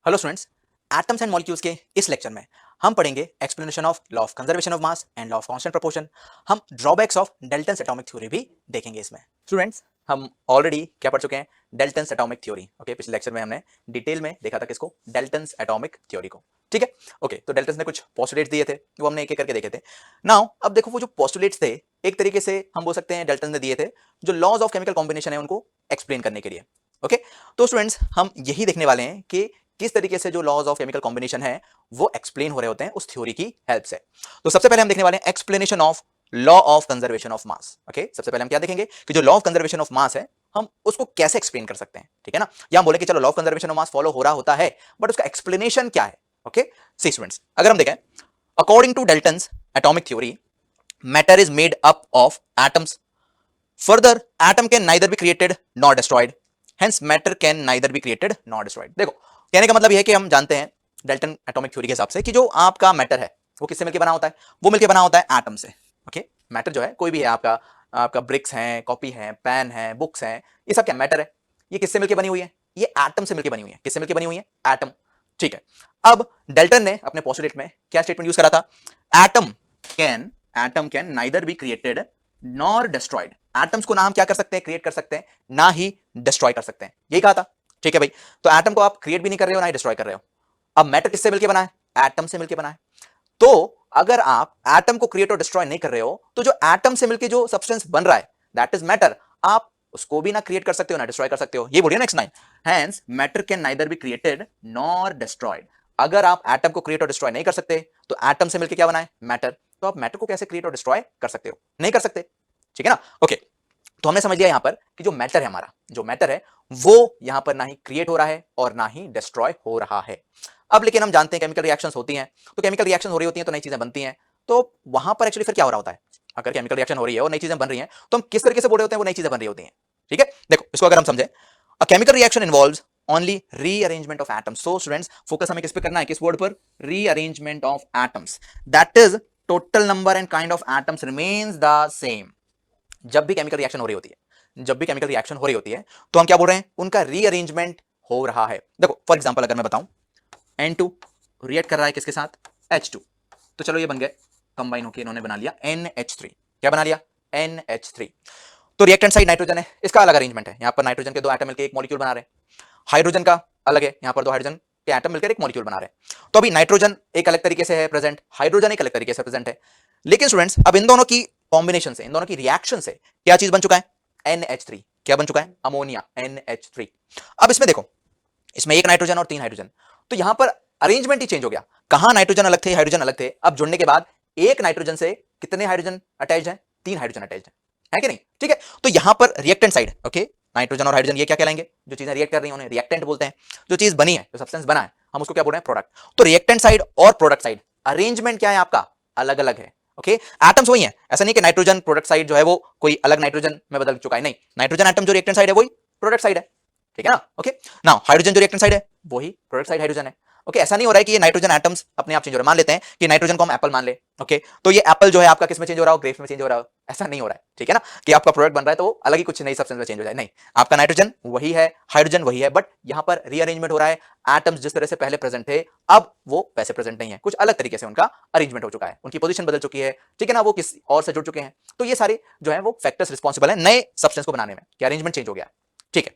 Hello students, atoms and molecules के इस lecture में हम पढ़ेंगे explanation of law of conservation of mass and law of constant proportion. हम drawbacks of Dalton's atomic theory भी देखेंगे इसमें। स्टूडेंट्स, हम ऑलरेडी क्या पढ़ चुके हैं? Dalton's atomic theory. ओके, पिछले लेक्चर में हमने डिटेल में देखा था किसको? डाल्टन्स एटॉमिक थ्योरी को। ठीक है, ओके। तो डाल्टन्स ने कुछ पोस्टुलेट्स दिए थे, वो हमने एक एक करके देखे थे। नाउ अब देखो, वो जो पोस्टुलेट्स थे एक तरीके से हम बोल सकते हैं डाल्टन ने दिए थे जो लॉज ऑफ केमिकल कॉम्बिनेशन है उनको एक्सप्लेन करने के लिए। ओके, तो स्टूडेंट्स हम यही देखने वाले हैं कि किस तरीके से जो लॉज ऑफ केमिकल कॉम्बिनेशन है वो एक्सप्लेन हो रहे होते हैं उस थ्योरी की हेल्प से। तो सबसे पहले हम देखने वाले हैं explanation of law of conservation of mass. Okay, सबसे पहले हम क्या देखेंगे कि जो लॉ ऑफ कंजर्वेशन ऑफ मास है हम उसको कैसे एक्सप्लेन कर सकते हैं। ठीक है ना, या हम बोले कि चलो law of conservation of mass follow हो रहा होता है बट उसका एक्सप्लेनेशन क्या है। ओके, सी स्टूडेंट्स, अगर हम देखें according to Dalton's atomic theory matter is made up of atoms. Further atom can neither be created nor destroyed, hence matter can neither be created nor destroyed. देखो, कहने का मतलब यह है कि हम जानते हैं डाल्टन एटॉमिक थ्योरी के हिसाब से कि जो आपका मैटर है वो किससे मिलकर बना होता है? वो मिलकर बना होता है एटम से। ओके, मैटर जो है कोई भी है, आपका आपका ब्रिक्स हैं, कॉपी है, पेन है, बुक्स हैं, ये सब क्या मैटर है? ये किससे मिलकर बनी हुई है? ये एटम से मिलकर बनी हुई है। किससे मिलकर बनी हुई है? एटम। ठीक है, अब डाल्टन ने अपने पोस्टुलेट में क्या स्टेटमेंट यूज करा था? Atom can neither be created nor destroyed. Atoms को ना हम क्या कर सकते हैं? क्रिएट कर सकते हैं, ना ही डिस्ट्रॉय कर सकते हैं। यही कहा था। ठीक है भाई, तो एटम को आप क्रिएट भी नहीं कर रहे हो ना ही डिस्ट्रॉय कर रहे हो। अब मैटर किससे मिलकर बना है? एटम से मिलकर बना है। तो अगर आप एटम को क्रिएट और डिस्ट्रॉय नहीं कर रहे हो तो जो एटम से मिलकर जो सब्सटेंस बन रहा है दैट इज मैटर, आप उसको भी ना क्रिएट कर सकते हो ना डिस्ट्रॉय कर सकते हो। ये बोलिए next line, hence matter can neither be created nor destroyed. अगर आप एटम को क्रिएट और डिस्ट्रॉय नहीं कर सकते तो एटम से मिलकर क्या बना है? मैटर। तो आप मैटर को कैसे क्रिएट और डिस्ट्रॉय कर सकते हो? नहीं कर सकते। ठीक है ना, ओके। तो हमने समझ लिया यहां पर कि जो मैटर है, हमारा जो मैटर है वो यहां पर ना ही क्रिएट हो रहा है और ना ही डिस्ट्रॉय हो रहा है। अब लेकिन हम जानते हैं केमिकल रिएक्शंस होती हैं, तो केमिकल रिएक्शन हो रही होती हैं तो नई चीजें बनती हैं। तो वहां पर एक्चुअली फिर क्या हो रहा होता है? अगर केमिकल रिएक्शन हो रही है और नई चीजें बन रही हैं तो हम किस तरीके से बोल रहे होते हैं वो नई चीजें बन रही होती हैं? ठीक है, देखो इसको अगर हम समझें, अ chemical reaction involves only rearrangement of atoms. So students, focus हमें किस पे करना है? किस वर्ड पर? Rearrangement of atoms. That is total number and kind of atoms remains the same. जब भी केमिकल रिएक्शन हो रही होती है, जब भी केमिकल रिएक्शन हो रही होती है तो हम क्या बोल रहे हैं? उनका रीअरेंजमेंट हो रहा है। देखो फॉर एग्जांपल अगर मैं बताऊं, N2 रिएक्ट कर रहा है किसके साथ? H2। तो चलो ये बन गए, कंबाइन होकर इन्होंने बना लिया NH3। क्या बना लिया? NH3। तो रिएक्टेंट साइड नाइट्रोजन है, इसका अलग अरेंजमेंट है। यहां पर नाइट्रोजन के दो एटम मिलकर एक मॉलिक्यूल बना रहे हैं। हाइड्रोजन का अलग है, यहां पर दो हाइड्रोजन के एटम मिलकर एक मॉलिक्यूल बना रहे हैं। तो अभी नाइट्रोजन एक अलग तरीके से है प्रेजेंट, हाइड्रोजन एक अलग तरीके से प्रेजेंट है। लेकिन स्टूडेंट्स, अब इन दोनों की कॉम्बिनेशन से, इन दोनों की रिएक्शन से क्या चीज बन चुका है? NH3। क्या बन चुका है? Ammonia, NH3। अब इसमें देखो, इसमें एक नाइट्रोजन और तीन हाइड्रोजन, तो यहां पर अरेंजमेंट ही चेंज हो गया। कहां नाइट्रोजन अलग थे, हाइड्रोजन अलग थे, अब जुड़ने के बाद एक नाइट्रोजन से कितने हाइड्रोजन अटैच्ड हैं? तीन हाइड्रोजन अटैच्ड है कि नहीं? ठीक है, तो यहां पर रिएक्टेंट साइड, ओके, नाइट्रोजन और हाइड्रोजन ये क्या कहलाएंगे? जो चीजें रिएक्ट कर रही हैं उन्हें रिएक्टेंट बोलते हैं। जो चीज बनी है, जो सब्सटेंस बना है, हम उसको क्या बोल रहे हैं? प्रोडक्ट। तो रिएक्टेंट साइड और प्रोडक्ट साइड अरेंजमेंट क्या है आपका? अलग अलग है। ओके, एटम्स वही है, ऐसा नहीं कि नाइट्रोजन प्रोडक्ट साइड जो है वो कोई अलग नाइट्रोजन में बदल चुका है, नहीं। नाइट्रोजन एटम जो रिएक्टेंट साइड है वही प्रोडक्ट साइड है। ठीक है ना, ओके। नाउ हाइड्रोजन जो रिएक्टेंट साइड है वही प्रोडक्ट साइड हाइड्रोजन है। ओके, ऐसा नहीं हो रहा है कि ये नाइट्रोजन एटम्स अपने आप चेंज हो रहे हैं। मान लेते हैं कि नाइट्रोजन को हम एप्पल मान ले, ओके, तो ये एप्पल जो है आपका किस में चेंज हो रहा हो? ग्रेप्स में चेंज हो रहा हो। ऐसा नहीं हो रहा है, ठीक है ना, कि आपका प्रोडक्ट बन रहा है तो वो अलग ही कुछ नई सब्सटेंस में चेंज हो जाए, नहीं। आपका नाइट्रोजन वही है, हाइड्रोजन वही है, बट यहां पर रीअरेंजमेंट हो रहा है। एटम्स जिस तरह से पहले प्रेजेंट थे अब वो वैसे प्रेजेंट नहीं है, कुछ अलग तरीके से उनका अरेंजमेंट हो चुका है, उनकी पोजीशन बदल चुकी है। ठीक है ना, वो किस और से जुड़ चुके हैं। तो ये सारे जो है वो फैक्टर्स रिस्पॉन्सिबल है नए सब्सटेंस को बनाने में, कि अरेंजमेंट चेंज हो गया। ठीक है,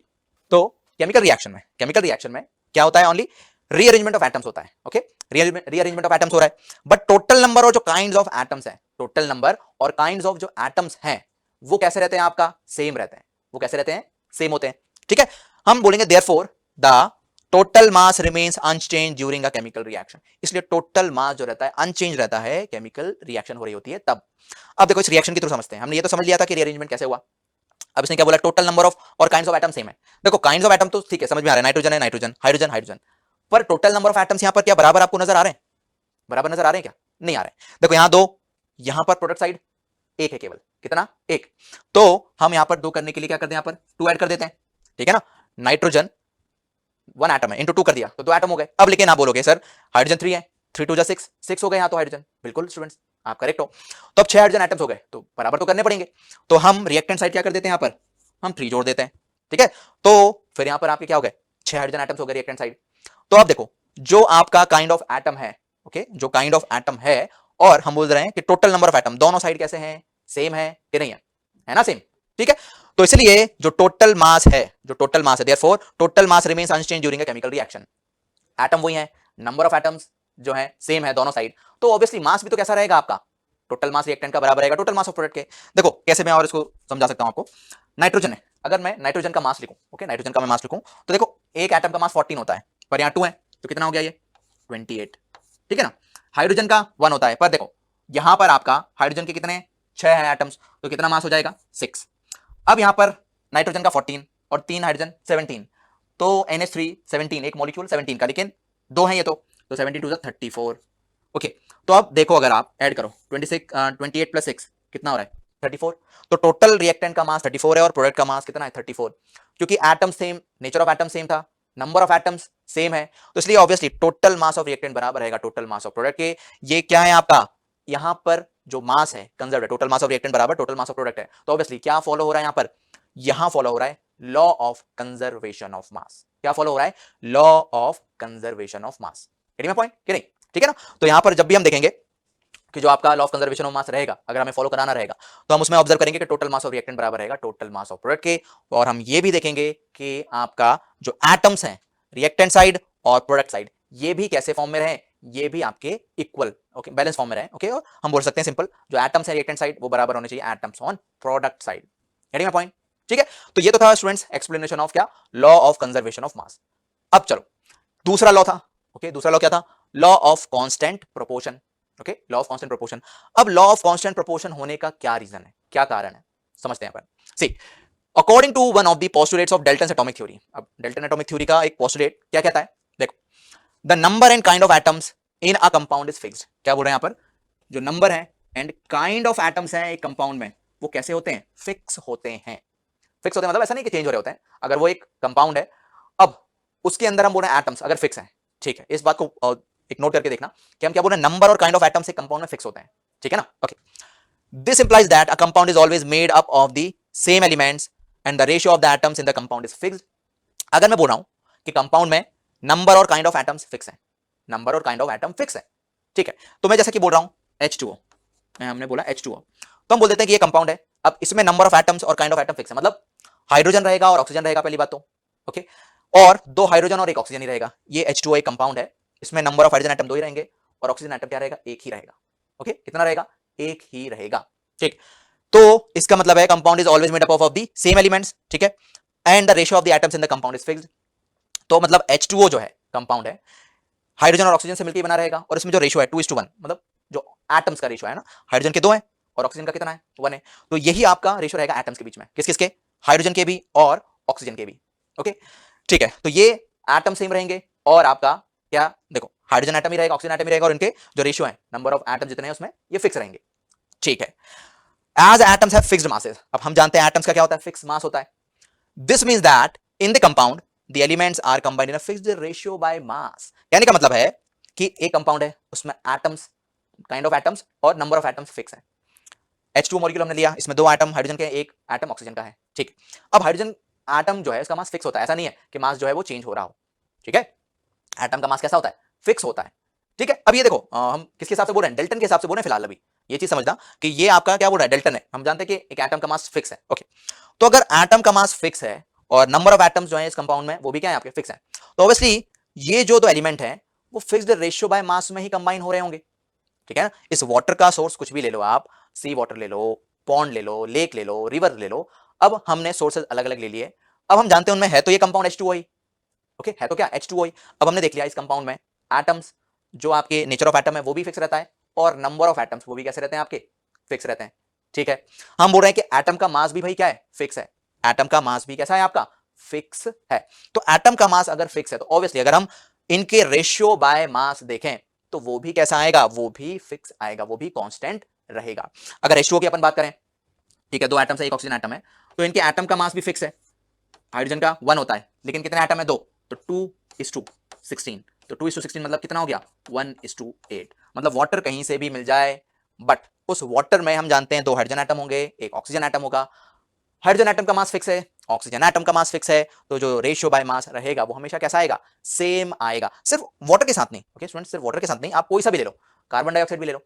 तो केमिकल रिएक्शन में क्या होता है? ओनली रीअरेंजमेंट ऑफ एटम्स होता है। ओके, रीअरेंजमेंट ऑफ एटम्स हो रहा है, बट टोटल नंबर और जो काइंड्स ऑफ एटम्स हैं, टोटल नंबर और काइंड्स ऑफ जो एटम्स हैं वो कैसे रहते हैं? आपका सेम रहते हैं। वो कैसे रहते हैं? सेम होते हैं। ठीक है, हम बोलेंगे therefore the total mass remains unchange during a chemical reaction. इसलिए टोटल मास जो रहता है अनचेंज रहता है केमिकल रिएक्शन हो रही होती है तब। अब देखो इस रिएक्शन के थ्रू समझते हैं। हमने ये तो समझ लिया था कि रीअरेंजमेंट कैसे हुआ। अब इसने क्या बोला? टोटल नंबर ऑफ और काइंड्स ऑफ एटम सेम है। देखो काइंड्स ऑफ एटम तो ठीक है, समझ में आ रहा है, नाइट्रोजन है नाइट्रोजन, हाइड्रोजन हाइड्रोजन, पर टोटल नंबर ऑफ एटम्स यहां पर क्या बराबर आपको नजर आ रहे हैं? बराबर नजर आ रहे हैं क्या? नहीं आ रहे हैं। देखो यहां दो, यहां पर प्रोडक्ट साइड एक है केवल, कितना? एक। तो हम यहां पर दो करने के लिए क्या करते हैं? यहां पर टू ऐड कर देते हैं। ठीक है ना, नाइट्रोजन वन एटम है, इंटू टू कर दिया तो दो एटम हो गए। अब लेकिन आप बोलोगे सर हाइड्रोजन थ्री है, थ्री टू जा सिक्स, सिक्स हो गए यहां तो हाइड्रोजन। बिल्कुल स्टूडेंट्स, आप करेक्ट हो। तो अब छह हाइड्रोजन एटम्स हो गए तो बराबर तो करने पड़ेंगे। तो हम रिएक्टेंट साइड क्या कर देते हैं? यहां पर हम थ्री जोड़ देते हैं। ठीक है, तो फिर यहां पर आपके क्या हो गए? छह हाइड्रोजन एटम्स हो गए रिएक्टेंट साइड। तो अब देखो जो आपका काइंड ऑफ एटम है, ओके, जो काइंड ऑफ एटम है, और हम बोल रहे हैं कि टोटल नंबर ऑफ एटम दोनों साइड कैसे हैं, सेम है कि नहीं है ना सेम, ठीक है। तो इसलिए जो टोटल मास है, therefore total mass remains unchange during a chemical reaction. Atom वही है, नंबर ऑफ एटम्स जो है सेम है दोनों साइड, तो ऑब्वियसली मास भी तो कैसा रहेगा आपका, टोटल मास रिएक्टेंट का बराबर रहेगा टोटल मास ऑफ प्रोडक्ट के। देखो कैसे मैं और इसको समझा सकता हूं आपको। नाइट्रोजन है, अगर मैं नाइट्रोजन का मास लिखूं, ओके, नाइट्रोजन का मैं मास लिखूं, तो देखो एक एटम का मास 14 होता है, पर यहां 2 है, तो कितना हो गया ये 28, ठीक है ना। हाइड्रोजन का 1 होता है, पर देखो यहां पर आपका हाइड्रोजन के कितने 6 है एटम्स, तो कितना मास हो जाएगा 6। अब यहां पर नाइट्रोजन का 14 और 3 हाइड्रोजन 17, तो NH3 17, एक मॉलिक्यूल 17 का, लेकिन 2 है ये तो 17 टू 34, ओके। तो अब देखो अगर आप ऐड करो 28 प्लस 6 कितना हो रहा है 34, तो टोटल रिएक्टेंट का मास 34 है और प्रोडक्ट का मास कितना है 34, क्योंकि atom same, nature of atom same था, नंबर ऑफ एटम्स सेम है, तो इसलिए obviously total mass of reactant बराबर रहेगा टोटल मास ऑफ प्रोडक्ट के। ये क्या है आपका, यहां पर जो मास है कंजर्व है, टोटल मास ऑफ रिएक्टेंट बराबर टोटल मास ऑफ प्रोडक्ट है, तो ऑब्वियसली क्या फॉलो हो रहा है यहां पर, यहां फॉलो हो रहा है लॉ ऑफ कंजर्वेशन ऑफ मास। क्या फॉलो हो रहा है, law of conservation of mass. Getting my point कि नहीं, ठीक है ना। तो यहां पर जब भी हम देखेंगे कि जो आपका लॉ ऑफ कंजर्वेशन ऑफ मास रहेगा, अगर हमें फॉलो कराना रहेगा, तो हम उसमें ऑब्जर्व करेंगे कि टोटल मास ऑफ रिएक्टेंट बराबर रहेगा टोटल मास ऑफ प्रोडक्ट के, और हम ये भी देखेंगे कि आपका जो एटम्स हैं रिएक्टेंट साइड और प्रोडक्ट साइड, ये भी कैसे फॉर्म में रहे, ये भी आपके इक्वल, ओके, बैलेंस फॉर्म में रहे, ओके। और हम बोल सकते हैं सिंपल, जो एटम्स है रिएक्टेंट साइड वो बराबर होने चाहिए atoms on product side. Getting my point, ठीक है। तो ये तो था स्टूडेंट्स एक्सप्लेनेशन ऑफ क्या, लॉ ऑफ कंजर्वेशन ऑफ मास। अब चलो दूसरा लॉ था, ओके, दूसरा लॉ क्या था, law of constant proportion, okay, law of constant proportion. अब लॉ ऑफ कांस्टेंट प्रोपोर्शन होने का क्या रीजन है, क्या कारण है, समझते हैं अपन। See, according to one of the postulates of Dalton atomic theory, अब डेल्टन एटॉमिक थ्योरी का एक पोस्टुलेट क्या कहता है, देखो, the number and kind of atoms in a compound is fixed. क्या बोल रहे हैं यहां पर, जो नंबर है एंड काइंड ऑफ एटम्स है एक कंपाउंड में, वो कैसे होते हैं, फिक्स होते हैं। फिक्स होते हैं मतलब ऐसा नहीं कि चेंज हो रहे होते हैं, अगर वो एक कंपाउंड है, अब उसके अंदर हम बोल रहे हैं एटम्स अगर फिक्स है, ठीक है, इस बात को एक नोट करके देखना कि हम क्या बोल रहे हैं, नंबर और काइंड ऑफ एटम्स से कंपाउंड में फिक्स होते हैं, ठीक है ना, okay. This implies that a compound is always made up of the same elements and the ratio of the atoms in the compound is fixed. अगर मैं बोल रहा हूं कि कंपाउंड में नंबर और काइंड ऑफ एटम्स फिक्स है, number और काइंड ऑफ एटम फिक्स है, ठीक है, तो मैं जैसे कि बोल रहा हूं H2O, हमने बोला H2O, तो हम बोल देते हैं कि ये कंपाउंड है, अब इसमें नंबर ऑफ एटम्स और काइंड ऑफ एटम फिक्स है, मतलब हाइड्रोजन रहेगा और ऑक्सीजन रहेगा, पहली बात तो, ओके, और 2 हाइड्रोजन और 1 ऑक्सीजन ही रहेगा। ये H2O एक कंपाउंड है, इसमें नंबर ऑफ हाइड्रोजन एटम 2 ही रहेंगे और ऑक्सीजन एटम क्या रहेगा, 1 ही रहेगा, ओके, कितना रहेगा, 1 ही रहेगा, ठीक। तो इसका मतलब है compound is always made up of the same elements, ठीक है, and the ratio of the atoms in the compound is fixed. तो मतलब H2O जो है कंपाउंड है, हाइड्रोजन और ऑक्सीजन से मिलकर बना रहेगा, और इसमें जो रेशियो है 2:1, मतलब जो एटम्स का रेशियो है ना, हाइड्रोजन के 2 है और ऑक्सीजन का कितना है 1 है, तो यही आपका रेशियो रहेगा एटम्स के बीच में, किस किसके, हाइड्रोजन के भी और ऑक्सीजन के भी, ओके, ठीक है। तो ये एटम सेम रहेंगे और आपका क्या, देखो हाइड्रोजन एटम ही रहेगा, ऑक्सीजन एटम ही रहेगा, और इनके जो रेशियो है नंबर ऑफ एटम जितने हैं उसमें ये फिक्स रहेंगे, ठीक है। As atoms have fixed masses, अब हम जानते हैं एटम्स का क्या होता है, फिक्स मास होता है। This means that in the compound the elements are combined in a fixed ratio by mass. कहने का मतलब है कि एक कंपाउंड है, उसमें एटम्स, काइंड ऑफ एटम्स और नंबर ऑफ एटम्स फिक्स है। H2 मॉलिक्यूल हमने लिया, इसमें 2 एटम हाइड्रोजन के, 1 एटम ऑक्सीजन का है, ठीक। अब हाइड्रोजन एटम जो है इसका मास फिक्स होता है, ऐसा नहीं है कि मास जो है वो चेंज हो रहा हो, ठीक है, एटम का मास कैसा होता है, फिक्स होता है, ठीक है। अब ये देखो हम किसके हिसाब से बोल रहे हैं, डेल्टन के हिसाब से बोल रहे हैं फिलहाल, अभी ये चीज समझना कि ये आपका क्या बोल रहा है, डेल्टन है, हम जानते हैं कि एक एटम का मास फिक्स है, ओके। तो अगर एटम का मास फिक्स है और नंबर ऑफ एटम्स जो है इस कंपाउंड में वो भी क्या है आपके फिक्स है, तो ऑब्वियसली ये जो दो एलिमेंट है वो फिक्स्ड रेशियो बाय मास में ही कंबाइन हो रहे होंगे, ठीक है ना। इस वाटर का सोर्स कुछ भी ले लो आप, सी वाटर ले लो, पॉन्ड ले लो, लेक ले लो, रिवर ले लो, अब हमने सोर्सेज अलग अलग ले लिए, अब हम जानते हैं उनमें है तो ये कंपाउंड H2O ही, ओके, है तो क्या H2O ही। अब हमने देख लिया इस कंपाउंड में एटम्स, जो आपके नेचर ऑफ एटम है वो भी फिक्स रहता है और नंबर ऑफ एटम्स वो भी कैसे रहते हैं आपके, फिक्स रहते हैं, ठीक है। हम बोल रहे हैं कि एटम का मास भी भाई क्या है, फिक्स है, एटम का मास भी कैसा है आपका, फिक्स है। तो एटम का मास अगर फिक्स है तो ऑब्वियसली अगर हम इनके रेशियो बाय मास देखें तो वो भी कैसा आएगा, वो भी फिक्स आएगा, वो भी कांस्टेंट रहेगा। अगर H2O की अपन बात करें, ठीक है, 2 एटम से एक ऑक्सीजन एटम है, तो इनके एटम का मास भी फिक्स है, हाइड्रोजन का 1 होता है, लेकिन कितने एटम है 2, तो 2:16, तो 2:16 मतलब कितना हो गया 1:8, मतलब वाटर कहीं से भी मिल जाए, बट उस वाटर में हम जानते हैं 2 हाइड्रोजन एटम होंगे, एक ऑक्सीजन एटम होगा। हाइड्रोजन एटम का मास फिक्स है ऑक्सीजन एटम का मास फिक्स है, तो जो रेशियो बाय मास रहेगा वो हमेशा कैसा आएगा, सेम आएगा। सिर्फ वाटर के साथ नहीं, ओके स्टूडेंट, सिर्फ वाटर के साथ नहीं, आप कोई सा भी ले लो, कार्बन डाइऑक्साइड भी ले लो।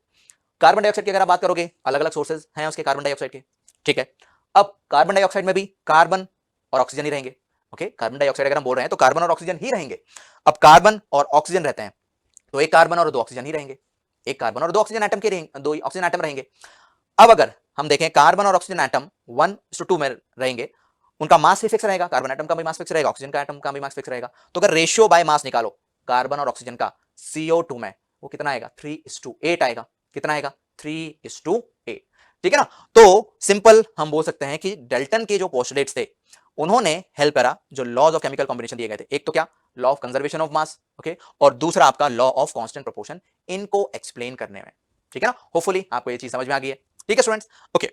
कार्बन डाइऑक्साइड की अगर आप बात करोगे, अलग अलग सोर्सेज हैं उसके कार्बन डाइऑक्साइड के, ठीक है। अब कार्बन डाइऑक्साइड में भी कार्बन और ऑक्सीजन ही रहेंगे, ओके। कार्बन डाइऑक्साइड अगर हम बोल रहे हैं तो कार्बन और ऑक्सीजन ही रहेंगे। अब कार्बन और ऑक्सीजन रहते हैं तो एक कार्बन और दो ऑक्सीजन ही रहेंगे, एक कार्बन और दो ऑक्सीजन एटम के रहेंगे, दो ऑक्सीजन एटम रहेंगे। अब अगर हम देखें कार्बन और ऑक्सीजन एटम 1:2 में रहेंगे, उनका मास भी फिक्स रहेगा, कार्बन एटम का भी मास फिक्स रहेगा, ऑक्सीजन का एटम का भी मास फिक्स रहेगा। तो अगर रेशियो बाय मास निकालो कार्बन और ऑक्सीजन का CO2 में, वो कितना आएगा, 3:8 आएगा। कितना आएगा, 3:8, ठीक है ना। तो सिंपल हम बोल सकते हैं कि डाल्टन के जो पोस्टुलेट्स थे उन्होंने हेल्प करा जो लॉज ऑफ केमिकल कॉम्बिनेशन दिए गए थे। एक तो क्या, law of conservation of mass, okay, और दूसरा आपका लॉ ऑफ कांस्टेंट प्रोपोर्शन, इनको एक्सप्लेन करने में, ठीक है ना। होपफुली आपको ये चीज समझ में आ गई है, ठीक है स्टूडेंट्स, ओके।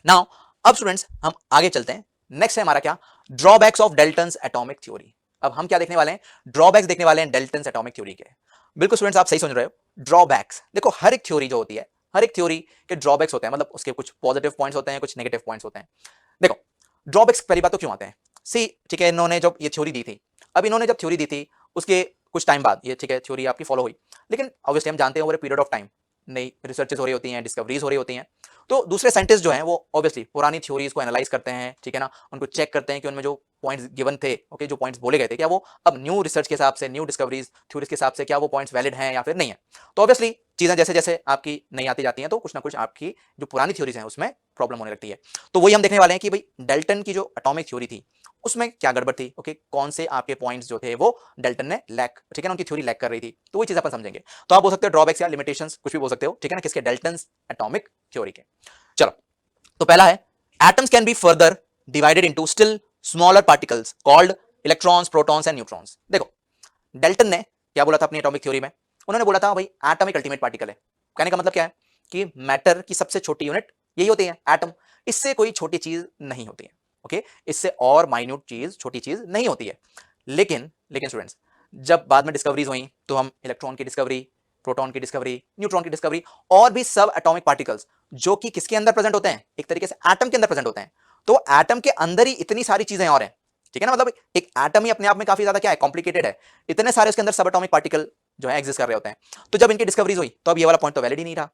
नाउ अब स्टूडेंट्स हम आगे चलते हैं। नेक्स्ट है हमारा क्या, drawbacks of Dalton's atomic theory. अब हम क्या देखने वाले हैं, ड्रॉबैक्स देखने वाले हैं डाल्टन्स एटॉमिक थ्योरी के। बिल्कुल स्टूडेंट्स आप सही समझ रहे हो, ड्रॉबैक्स। देखो हर एक थ्योरी जो होती है, हर एक थ्योरी के ड्रॉबैक्स होते हैं, मतलब उसके कुछ पॉजिटिव पॉइंट्स होते हैं, कुछ नेगेटिव पॉइंट्स होते हैं। देखो ड्रॉबैक्स पहली बात तो क्यों आते हैं, सी ठीक है, इन्होंने जब ये थ्योरी दी थी, अब इन्होंने जब थ्योरी दी थी उसके कुछ टाइम बाद ये ठीक है थ्योरी आपकी फॉलो हुई, लेकिन ऑब्वियसली हम जानते हैं over a period of time नई रिसर्चेस हो रही होती हैं, डिस्कवरीज हो रही होती हैं, तो दूसरे साइंटिस्ट जो हैं वो ऑब्वियसली पुरानी थ्योरीज को एनालाइज करते हैं, ठीक है ना, उनको चेक करते हैं कि उनमें जो पॉइंट्स गिवन थे, ओके, जो पॉइंट्स बोले गए थे, क्या वो अब न्यू रिसर्च के हिसाब से, न्यू डिस्कवरीज थ्योरीज के हिसाब से क्या वो पॉइंट्स वैलिड हैं या फिर नहीं है। तो ऑब्वियसली चीजें जैसे जैसे आपकी नई आती जाती हैं तो कुछ ना कुछ आपकी जो पुरानी थ्योरीज हैं उसमें प्रॉब्लम होने लगती है। तो वही हम देखने वाले हैं कि भाई डाल्टन की जो एटॉमिक थ्योरी थी उसमें क्या गड़बड़ थी, ओके, कौन से आपके पॉइंट्स जो थे वो डाल्टन ने लैक, ठीक है ना, उनकी थ्योरी लैक कर रही थी, तो वही चीज अपन समझेंगे। तो आप बोल सकते हो ड्रॉबैक्स या लिमिटेशंस, कुछ भी बोल सकते हो, ठीक है ना, किसके, डाल्टन एटॉमिक थ्योरी के। चलो तो पहला है, atoms can be further divided into still smaller particles called electrons, protons and neutrons. देखो डाल्टन ने क्या बोला था अपनी एटॉमिक थ्योरी में, उन्होंने बोला था भाई एटम एक अल्टीमेट पार्टिकल है। कहने का मतलब क्या है कि मैटर की सबसे छोटी यूनिट यही होती है एटम, इससे कोई छोटी चीज नहीं होती है, ओके, इससे और माइन्यूट चीज, छोटी चीज नहीं होती है। लेकिन लेकिन स्टूडेंट्स जब बाद में डिस्कवरीज हुई तो हम इलेक्ट्रॉन की डिस्कवरी, प्रोटॉन की डिस्कवरी, न्यूट्रॉन की डिस्कवरी और भी सब एटॉमिक पार्टिकल्स जो कि किसके अंदर प्रेजेंट होते हैं, एक तरीके से एटम के अंदर प्रेजेंट होते हैं। तो एटम के अंदर ही इतनी सारी चीजें और हैं, ठीक है ना, मतलब एक एटम ही अपने आप में काफी ज्यादा क्या है, कॉम्प्लिकेटेड है, इतने सारे उसके अंदर सब एटॉमिक पार्टिकल जो है एग्जिस्ट कर रहे होते हैं। तो जब इनकी डिस्कवरीज हुई तो अब ये वाला पॉइंट तो वैलिड ही नहीं रहा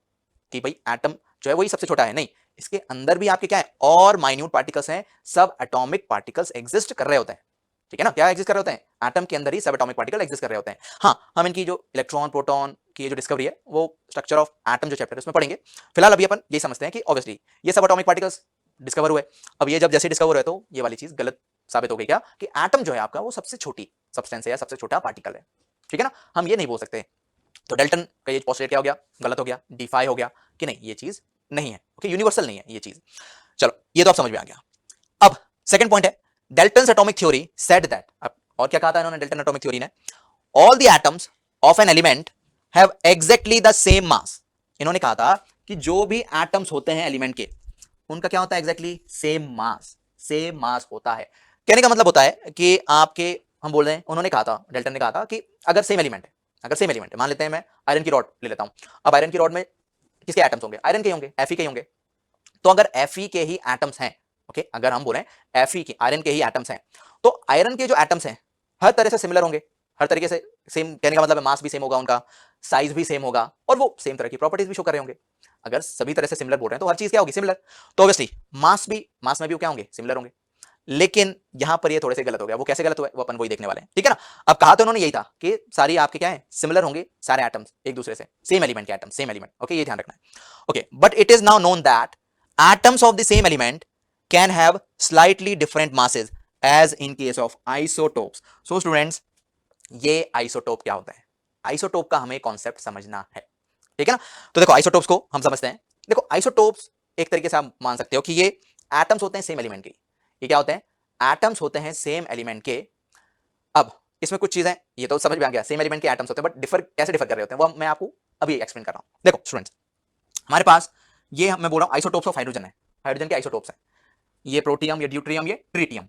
कि भाई एटम जो है वही सबसे छोटा है, नहीं, इसके अंदर भी आपके क्या है और माइन्यूट पार्टिकल्स हैं, सब एटॉमिक पार्टिकल्स एग्जिस्ट कर रहे होते हैं, ठीक है ना, क्या एग्जिस्ट कर रहे होते हैं, एटम के अंदर ही सब एटॉमिक पार्टिकल एग्जिस्ट कर रहे होते हैं। हाँ, हम इनकी जो इलेक्ट्रॉन प्रोटॉन की जो डिस्कवरी है वो स्ट्रक्चर ऑफ एटम जो चैप्टर है उसमें पढ़ेंगे। फिलहाल अभी अपन ये समझते हैं कि ऑब्वियसली ये सब एटॉमिक पार्टिकल्स डिस्कवर हुए। अब ये जब जैसे डिस्कवर हुए तो ये वाली चीज गलत साबित हो गई क्या, कि एटम जो है आपका वो सबसे छोटी सब्सटेंस है या सबसे छोटा पार्टिकल है, ठीक है ना, हम ये नहीं बोल सकते। तो डाल्टन का ये पोस्टुलेट क्या हो गया, गलत हो गया, डिफाई हो गया कि नहीं ये चीज नहीं है, ओके, यूनिवर्सल नहीं है ये चीज। चलो ये तो आप समझ में आ गया। अब सेकंड पॉइंट है, Dalton's atomic theory said that, अब और क्या कहा था इन्होंने डाल्टन एटॉमिक थ्योरी ने, all the atoms of an element have exactly the same mass. इन्होंने कहा था कि जो भी एटम्स होते हैं एलिमेंट के उनका क्या होता है, exactly same mass, same mass होता है। कहने का मतलब होता है कि आपके, हम बोल रहे हैं, उन्होंने कहा था, डाल्टन ने कहा था कि अगर सेम एलिमेंट है, अगर सेम एलिमेंट है, मान लेते हैं मैं आयरन की रॉड ले लेता हूं, अब आयरन की रॉड में किसके एटम्स होंगे, आयरन के होंगे, Fe के होंगे। तो अगर Fe के ही एटम्स हैं, ओके, अगर हम बोले Fe के, आयरन के ही एटम्स हैं, तो आयरन के जो एटम्स हैं हर तरह से सिमिलर होंगे, हर तरीके से सेम, कहने का मतलब है मास भी सेम होगा, उनका साइज भी सेम होगा और वो सेम तरह की प्रॉपर्टीज भी शो कर रहे होंगे। अगर सभी तरह से सिमिलर बोल रहे हैं तो हर चीज क्या होगी, सिमिलर। तो ऑब्वियसली मास में भी क्या होंगे, सिमिलर होंगे। लेकिन यहां पर ये थोड़े से गलत हो गया, वो कैसे गलत हुआ वो अपन वही देखने वाले हैं, ठीक है ना। अब कहा तो उन्होंने यही था कि सारी आपके क्या है, सिमिलर होंगे सारे एटम्स एक दूसरे से, सेम एलिमेंट के एटम्स, सेम एलिमेंट, ओके, ये ध्यान रखना है, okay. But it is now known that atoms of the same element can have slightly different masses as in case of isotopes. So students ये isotope क्या होता है, isotope का हमें कॉन्सेप्ट समझना है, ठीक है ना। तो देखो आइसोटोप्स को हम समझते हैं। देखो आइसोटोप्स एक तरीके से आप मान सकते हो कि ये एटम्स होते हैं सेम एलिमेंट के, ये क्या होते हैं, एटम्स होते हैं सेम एलिमेंट के। अब इसमें कुछ चीजें ये तो समझ में आ गया, सेम एलिमेंट के एटम्स होते हैं, बट डिफर कैसे डिफर कर रहे होते हैं वो मैं आपको अभी एक्सप्लेन कर रहा हूं। देखो स्टूडेंट्स हमारे पास ये मैं बोल रहा हूं आइसोटोप्स ऑफ हाइड्रोजन है, हाइड्रोजन के आइसोटोप्स हैं, ये प्रोटियम, ये ड्यूट्रियम, ये ट्रीटियम,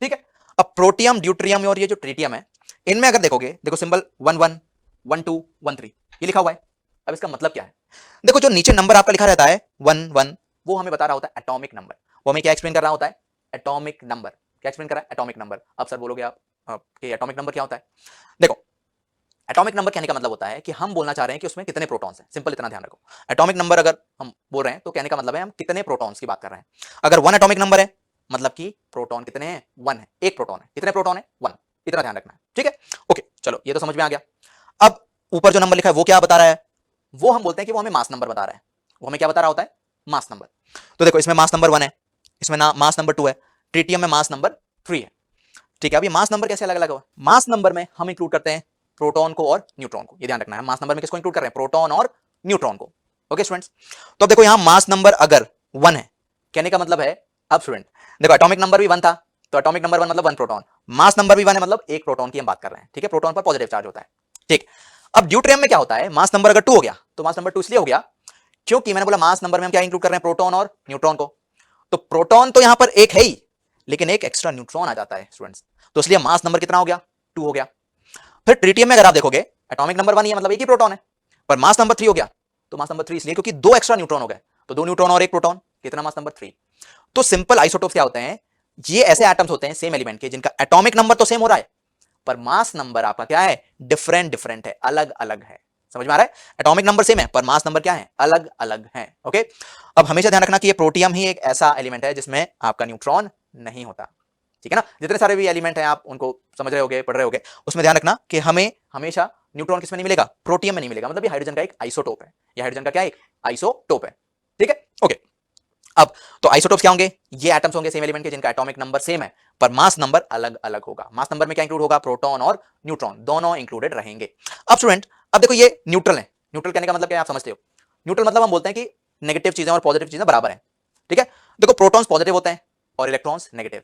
ठीक है। अब प्रोटियम, ड्यूट्रियम और ये जो ट्रीटियम है, इनमें अगर देखोगे, देखो सिंबल 11 12 13 ये लिखा हुआ है। अब इसका मतलब क्या है, देखो जो नीचे नंबर आपका लिखा रहता है 11 वो हमें बता रहा होता है एटॉमिक नंबर, वो हमें क्या एक्सप्लेन कर रहा होता है, एटॉमिक नंबर। क्या एक्सप्लेन करा? Atomic number. अब सर बोलोगे आप कि एटॉमिक नंबर क्या होता है? देखो, एटॉमिक नंबर कहने का मतलब होता है कि हम बोलना चाह रहे हैं कि उसमें कितने प्रोटॉन्स हैं। सिंपल, इतना ध्यान रखो। एटॉमिक नंबर अगर हम बोल रहे हैं तो कहने का मतलब है हम कितने प्रोटॉन्स की बात कर रहे हैं। अगर 1 एटॉमिक नंबर है मतलब कि प्रोटॉन कितने हैं? 1 है, एक प्रोटॉन है। कितने प्रोटॉन है? 1। इतना ध्यान रखना है, ठीक है? ओके, चलो ये तो समझ में आ गया। अब ऊपर जो नंबर लिखा है वो क्या बता रहा है? वो हम बोलते हैं कि वो हमें मास नंबर बता रहा है। वो हमें क्या बता रहा होता है? Mass number. तो देखो, इसमें मास नंबर 1 है, इसमें ना मास नंबर 2 है, ट्रिटियम में मास नंबर 3 है, ठीक है? अब ये मास नंबर कैसे अलग अलग हुआ? मास नंबर में हम इंक्लूड करते हैं प्रोटॉन को और न्यूट्रॉन को। ये ध्यान रखना है, मास नंबर में किसको इंक्लूड कर रहे हैं? प्रोटॉन और न्यूट्रॉन को। ओके स्टूडेंट्स, तो अब देखो यहां मास नंबर अगर 1 है, कहने का मतलब है, अब स्टूडेंट देखो एटॉमिक नंबर भी 1 था, तो एटॉमिक नंबर 1 मतलब 1 प्रोटॉन, मास नंबर भी 1 है मतलब एक प्रोटॉन की हम बात कर रहे हैं, ठीक है? प्रोटॉन पर पॉजिटिव चार्ज होता है, ठीक। अब ड्यूटेरियम में क्या होता है? मास नंबर अगर 2 हो गया, तो मास नंबर 2 इसलिए हो गया क्योंकि मैंने बोला मास नंबर में हम क्या इंक्लूड कर रहे हैं? प्रोटॉन और न्यूट्रॉन को। तो प्रोटॉन तो यहां पर एक है ही, लेकिन एक एक्स्ट्रा न्यूट्रॉन आ जाता है स्टूडेंट्स, तो इसलिए मास नंबर कितना हो गया? 2 हो गया। फिर ट्रिटियम में अगर आप देखोगे, एटॉमिक नंबर 1 ही है मतलब एक ही प्रोटॉन है, पर मास नंबर 3 हो गया। तो मास नंबर 3 इसलिए क्योंकि 2 एक्स्ट्रा न्यूट्रॉन हो गए, तो 2 न्यूट्रॉन और एक प्रोटॉन, कितना? Mass number 3। तो सिंपल आइसोटोप्स क्या होते हैं? ये ऐसे एटम्स होते हैं सेम एलिमेंट के जिनका एटॉमिक नंबर तो सेम हो रहा है, पर मास नंबर आपका क्या है? डिफरेंट डिफरेंट है, अलग अलग है। समझ में आ रहा है? एटॉमिक नंबर सेम है पर मास नंबर क्या है? अलग अलग है। ओके, अब हमेशा ध्यान रखना कि ये प्रोटियम ही एक ऐसा एलिमेंट है जिसमें आपका न्यूट्रॉन नहीं होता, ठीक है ना? जितने सारे भी एलिमेंट हैं आप उनको समझ रहे होगे, पढ़ रहे होगे, उसमें ध्यान रखना कि हमें हमेशा न्यूट्रॉन किसमें नहीं मिलेगा? प्रोटियम में नहीं मिलेगा। मतलब ये हाइड्रोजन का एक आइसोटोप है, ये हाइड्रोजन का क्या है? एक आइसोटोप है, ठीक है? ओके, अब तो आइसोटोप्स क्या होंगे? ये एटम्स होंगे सेम एलिमेंट के जिनका एटॉमिक नंबर सेम है पर मास नंबर अलग अलग होगा। मास नंबर में क्या इंक्लूड होगा? प्रोटॉन और न्यूट्रॉन दोनों इंक्लूडेड रहेंगे। अब स्टूडेंट, अब देखो ये न्यूट्रल है। न्यूट्रल कहने का मतलब क्या है आप समझते हो? न्यूट्रल मतलब हम बोलते हैं कि नेगेटिव चीजें और पॉजिटिव चीजें बराबर हैं, ठीक है? देखो प्रोटॉन्स पॉजिटिव होते हैं और इलेक्ट्रॉन्स नेगेटिव,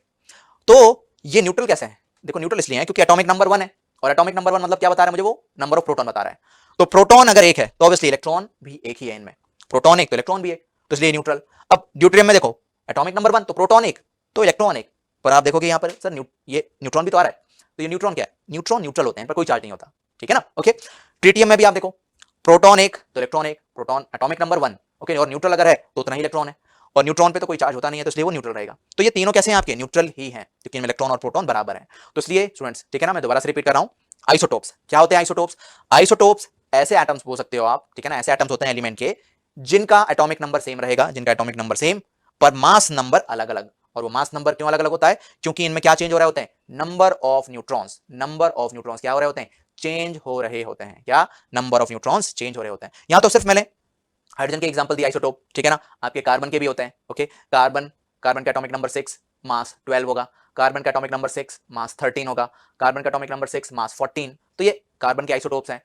तो ये न्यूट्रल कैसे है? देखो न्यूट्रल इसलिए है क्योंकि एटॉमिक नंबर 1 है, और एटॉमिक नंबर 1 मतलब क्या बता रहा है मुझे? वो नंबर ऑफ प्रोटॉन बता रहा है। तो प्रोटॉन अगर एक है तो ऑब्वियसली इलेक्ट्रॉन भी एक ही है इनमें, प्रोटॉन एक तो इलेक्ट्रॉन भी एक, तो इसलिए न्यूट्रल। अब ड्यूटेरियम में देखो, एटॉमिक नंबर 1 तो प्रोटॉन एक तो इलेक्ट्रॉन एक, पर आप देखोगे यहाँ पर सर ये न्यूट्रॉन भी तो आ रहा है, तो ये न्यूट्रॉन क्या है? न्यूट्रॉन न्यूट्रल होते हैं पर कोई चार्ज नहीं होता, ठीक है ना? ओके, ट्रिटियम में भी आप देखो, प्रोटॉन एक तो इलेक्ट्रॉन एक, प्रोटॉन एटॉमिक नंबर 1, ओके, और न्यूट्रल अगर है तो उतना ही इलेक्ट्रॉन है, और न्यूट्रॉन पे तो कोई चार्ज होता नहीं है, तो इसलिए वो न्यूट्रल रहेगा। तो ये तीनों कैसे हैं आपके? न्यूट्रल ही हैं, क्योंकि इनमें इलेक्ट्रॉन और प्रोटॉन बराबर हैं। तो इसलिए स्टूडेंट्स, ठीक है ना, मैं दोबारा से रिपीट कर रहा हूं, आइसोटोप्स क्या होते हैं? आइसोटोप्स, आइसोटोप्स ऐसे एटम्स बोल सकते हो आप, ठीक है ना, ऐसे एटम्स होते हैं एलिमेंट के जिनका एटॉमिक नंबर सेम रहेगा, जिनका एटॉमिक नंबर सेम पर मास नंबर अलग अलग। और वो मास नंबर क्यों अलग अलग होता है? क्योंकि इनमें क्या चेंज हो रहे होते हैं? Number of neutrons. Number of neutrons क्या हो रहे होते हैं? चेंज हो रहे होते हैं। क्या? नंबर ऑफ न्यूट्रॉन्स चेंज हो रहे होते हैं। यहां तो सिर्फ मैंने हाइड्रोजन के एग्जांपल दिया आइसोटोप, ठीक है ना? आपके कार्बन के भी होते हैं, ओके। कार्बन कार्बन का एटॉमिक नंबर 6 मास 12 होगा, कार्बन का एटॉमिक नंबर 6 मास 13 होगा, कार्बन का एटॉमिक नंबर 6 मास 14। तो ये कार्बन के आइसोटोप्स हैं।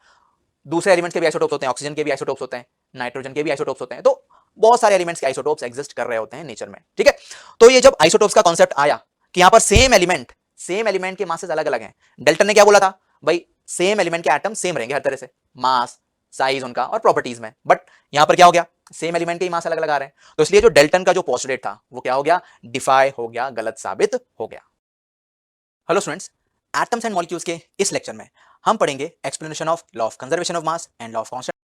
दूसरे एलिमेंट्स के भी आइसोटोप्स होते हैं, ऑक्सीजन के भी आइसोटोप्स होते हैं, नाइट्रोजन के भी आइसोटोप्स होते हैं। तो बहुत सारे एलिमेंट्स के आइसोटोप्स एग्जिस्ट कर रहे होते हैं नेचर में, ठीक है? तो ये जब आइसोटोप्स का कॉन्सेप्ट आया कि यहां पर सेम एलिमेंट के मासेस अलग अलग हैं, डेल्टन ने क्या बोला था? भाई सेम एलिमेंट के एटम सेम रहेंगे हर तरह से, मास, साइज उनका और प्रॉपर्टीज में, बट यहां पर क्या हो गया? सेम एलिमेंट के ही मास अलग अलग आ रहे हैं। तो इसलिए जो डेल्टन का जो पोस्टुलेट था वो क्या हो गया? डिफाई हो गया, गलत साबित हो गया। Hello students, atoms and molecules के इस लेक्चर में हम पढ़ेंगे explanation of law of conservation of mass and law of constant